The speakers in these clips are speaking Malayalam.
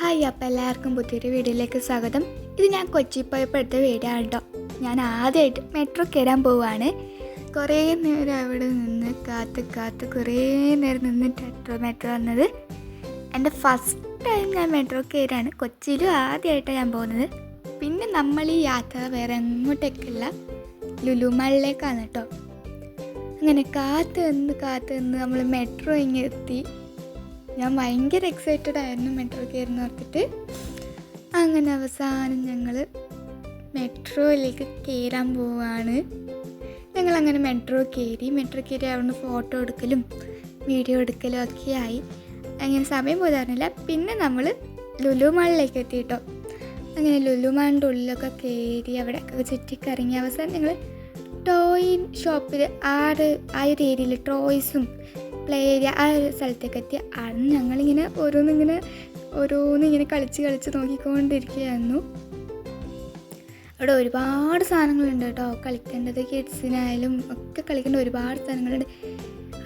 ഹായ്, അപ്പോൾ എല്ലാവർക്കും പുതിയൊരു വീഡിയോയിലേക്ക് സ്വാഗതം. ഇത് ഞാൻ കൊച്ചി പോയപ്പോൾ എടുത്ത വീഡിയോ ആണ് കേട്ടോ. ഞാൻ ആദ്യമായിട്ട് മെട്രോ കയറാൻ പോവുകയാണ്. കുറേ നേരം അവിടെ നിന്ന് കാത്ത് കുറേ നേരം നിന്നിട്ട് മെട്രോ വന്നത്. എൻ്റെ ഫസ്റ്റ് ടൈം ഞാൻ മെട്രോ കയറാണ്. കൊച്ചിയിലും ആദ്യമായിട്ടാണ് ഞാൻ പോകുന്നത്. പിന്നെ നമ്മൾ ഈ യാത്ര വേറെ എങ്ങോട്ടേക്കല്ല, ലുലു മാളിലേക്കാണ് കേട്ടോ. അങ്ങനെ കാത്ത് നിന്ന് നമ്മൾ മെട്രോ ഇങ്ങനെ എത്തി. ഞാൻ ഭയങ്കര എക്സൈറ്റഡ് ആയിരുന്നു മെട്രോ കയറുന്ന ഓർത്തിട്ട്. അങ്ങനെ അവസാനം ഞങ്ങൾ മെട്രോയിലേക്ക് കയറാൻ പോവാണ്. ഞങ്ങളങ്ങനെ മെട്രോ കയറി അവിടുന്ന് ഫോട്ടോ എടുക്കലും വീഡിയോ എടുക്കലും ഒക്കെ ആയി. അങ്ങനെ സമയം പോകാറില്ല. പിന്നെ നമ്മൾ ലുലു മാളിലേക്ക് എത്തി കേട്ടോ. അങ്ങനെ ലുലു മാളിൻ്റെ ഉള്ളിലൊക്കെ കയറി അവിടെയൊക്കെ ചുറ്റിക്കറങ്ങി അവസാനം ഞങ്ങൾ ടോയ് ഷോപ്പിൽ ആ ഒരു ഏരിയയിൽ ടോയ്സും പ്ലേ ഏരിയ ആ ഒരു സ്ഥലത്തേക്ക് എത്തി. അന്ന് ഞങ്ങളിങ്ങനെ ഓരോന്നിങ്ങനെ കളിച്ച് നോക്കിക്കൊണ്ടിരിക്കുകയായിരുന്നു. അവിടെ ഒരുപാട് സാധനങ്ങളുണ്ട് കേട്ടോ, കളിക്കേണ്ടത്. കിഡ്സിനായാലും ഒക്കെ കളിക്കേണ്ട ഒരുപാട് സാധനങ്ങളുണ്ട്.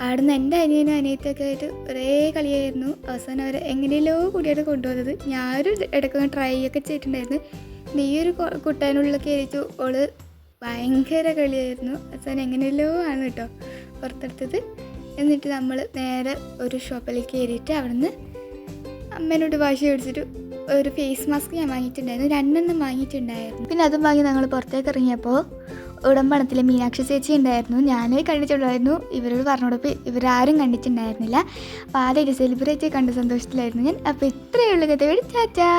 അവിടെ നിന്ന് എൻ്റെ അനിയനും അനിയത്തൊക്കെ ആയിട്ട് ഒരേ കളിയായിരുന്നു. അവസാനം അവർ എങ്ങനെയല്ലോ കൂടിയായിട്ട് കൊണ്ടുപോകുന്നത്. ഞാനൊരു ഇടയ്ക്കൊന്ന് ട്രൈ ഒക്കെ ചെയ്തിട്ടുണ്ടായിരുന്നു. ഈ ഒരു കുട്ടാനുള്ളിൽ കയറിച്ചു ഓള് ഭയങ്കര കളിയായിരുന്നു. അവസാനം എങ്ങനെയല്ലോ ആണ് കേട്ടോ പുറത്തെടുത്തത്. എന്നിട്ട് നമ്മൾ നേരെ ഒരു ഷോപ്പിലേക്ക് കയറിയിട്ട് അവിടെ നിന്ന് അമ്മേനോട് വാശി പിടിച്ചിട്ട് ഒരു ഫേസ് മാസ്ക് ഞാൻ വാങ്ങിയിട്ടുണ്ടായിരുന്നു, 2 വാങ്ങിയിട്ടുണ്ടായിരുന്നു. പിന്നെ അതും വാങ്ങി ഞങ്ങൾ പുറത്തേക്ക് ഇറങ്ങിയപ്പോൾ ഉടമ്പണത്തിലെ മീനാക്ഷി ചേച്ചി ഉണ്ടായിരുന്നു. ഞാൻ കണ്ടിട്ടുണ്ടായിരുന്നു, ഇവരോട് പറഞ്ഞോടൊപ്പം ഇവരാരും കണ്ടിട്ടുണ്ടായിരുന്നില്ല. അപ്പോൾ ആദ്യമായിട്ട് സെലിബ്രേറ്റ് കണ്ട സന്തോഷത്തിലായിരുന്നു ഞാൻ. അപ്പോൾ ഇത്രയേ ഉള്ളൂ കഥ. ചാച്ചാ.